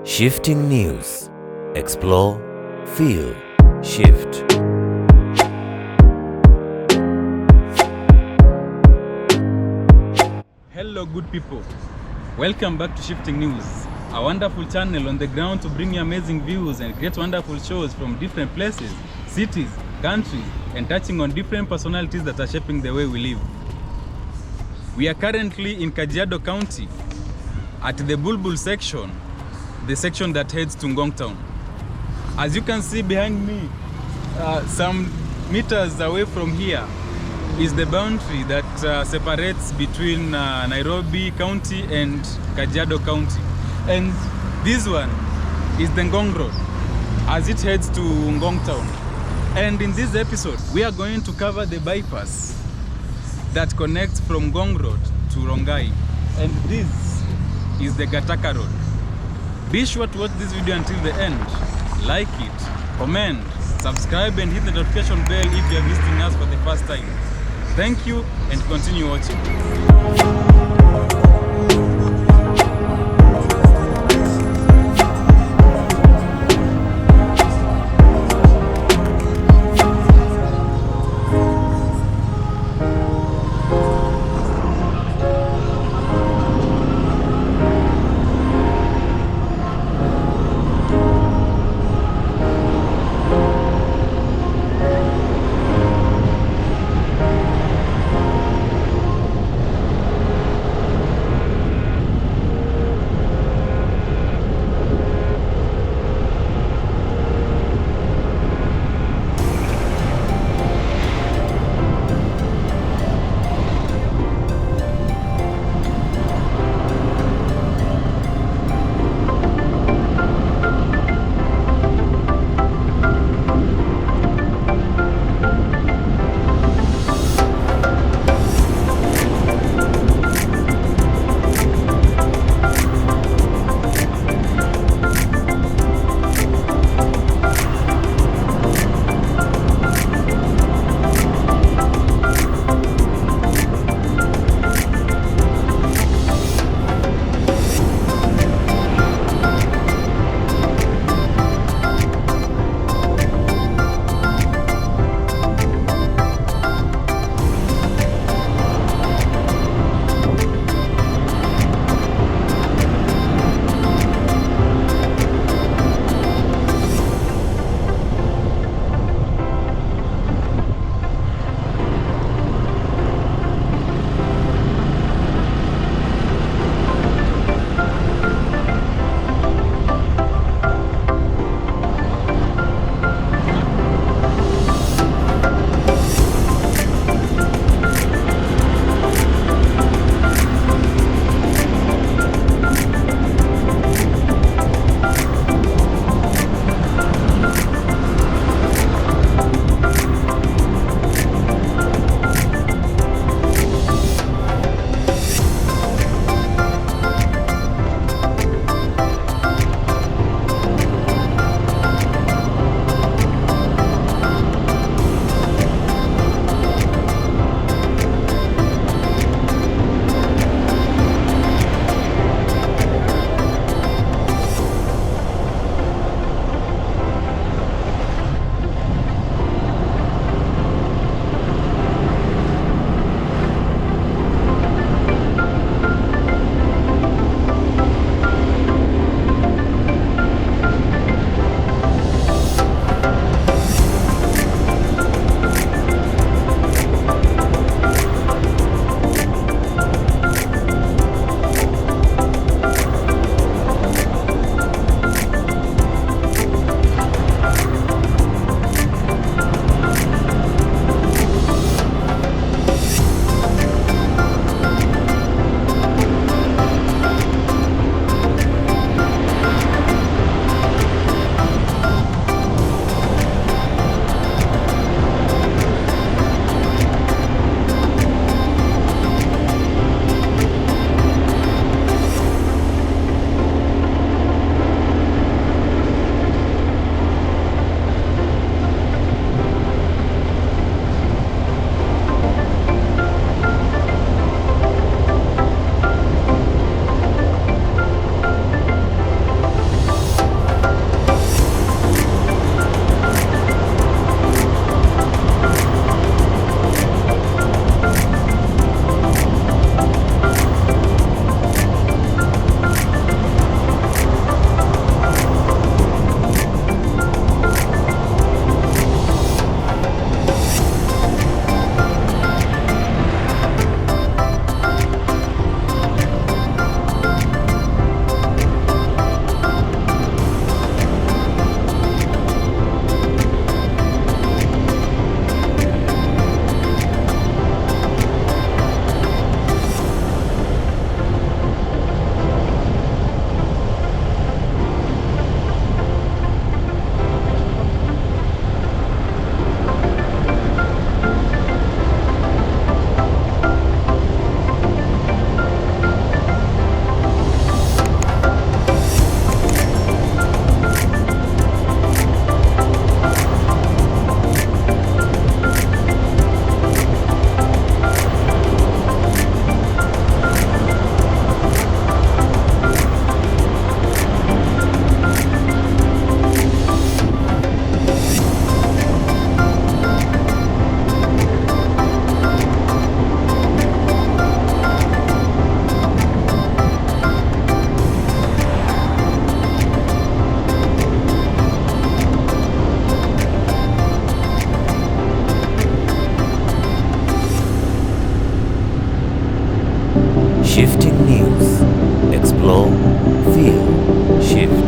Shifting News. Explore, feel, shift. Hello good people, welcome back to Shifting News, a wonderful channel on the ground to bring you amazing views and create wonderful shows from different places, cities, countries, and touching on different personalities that are shaping the way we live. We are currently in Kajiado County at the Bulbul section, the section that heads to Ngong town. As you can see behind me, some meters away from here is the boundary that separates between Nairobi County and Kajiado County. And this one is the Ngong Road as it heads to Ngong town. And in this episode, we are going to cover the bypass that connects from Ngong Road to Rongai. And this is the Gataka Rd. Be sure to watch this video until the end. Like it, comment, subscribe and hit the notification bell if you are visiting us for the first time. Thank you and continue watching. Shifting News. Explore, feel, shift.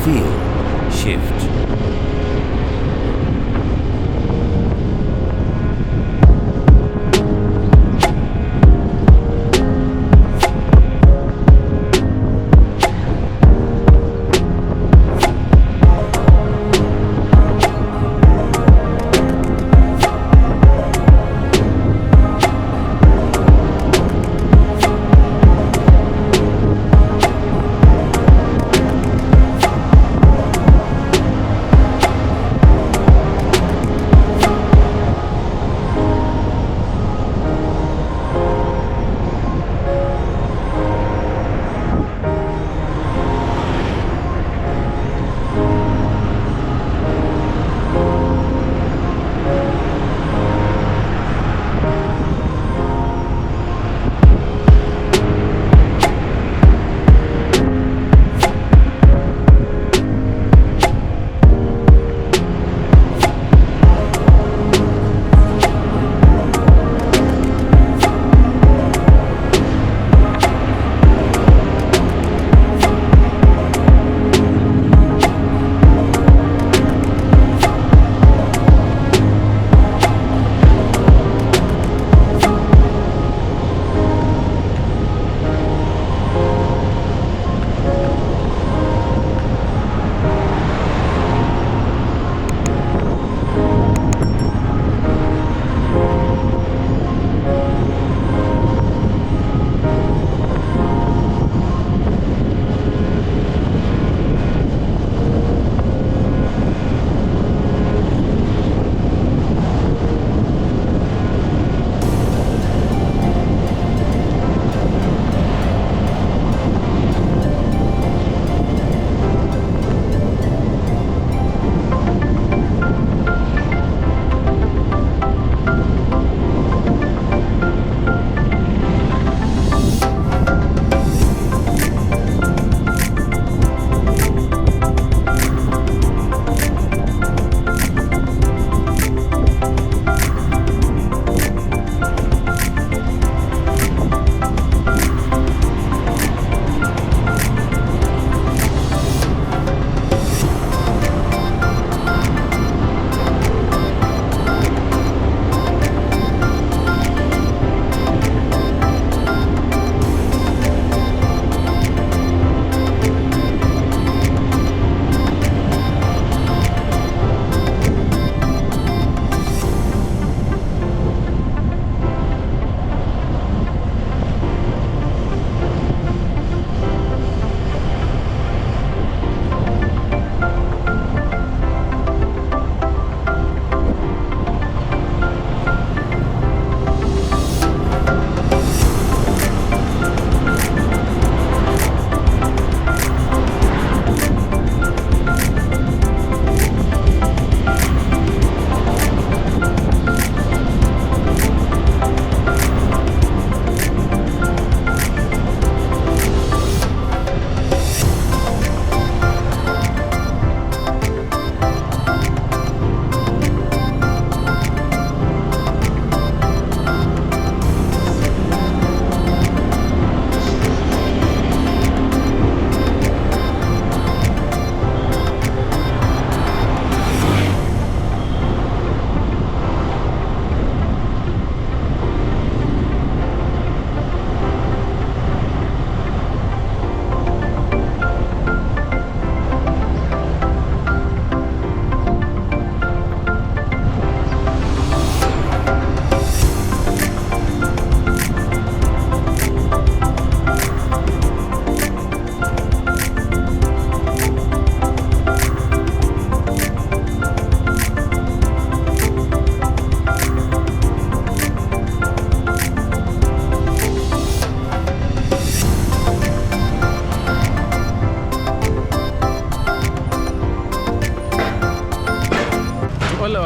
feel, shift.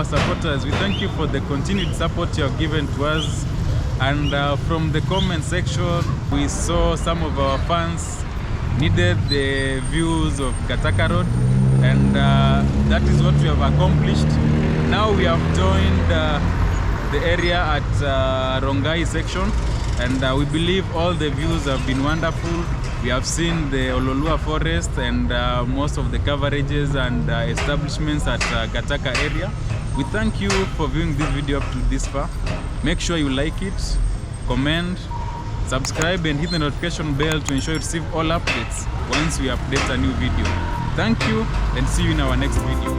our supporters. We thank you for the continued support you have given to us. And from the comment section, we saw some of our fans needed the views of Gataka Rd, and that is what we have accomplished. Now we have joined the area at Rongai section, and we believe all the views have been wonderful. We have seen the Oloolua Forest and most of the coverages and establishments at Gataka area. We thank you for viewing this video up to this far. Make sure you like it, comment, subscribe and hit the notification bell to ensure you receive all updates once we update a new video. Thank you and see you in our next video.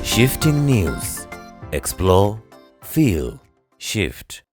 Shifting News. Explore, feel, shift.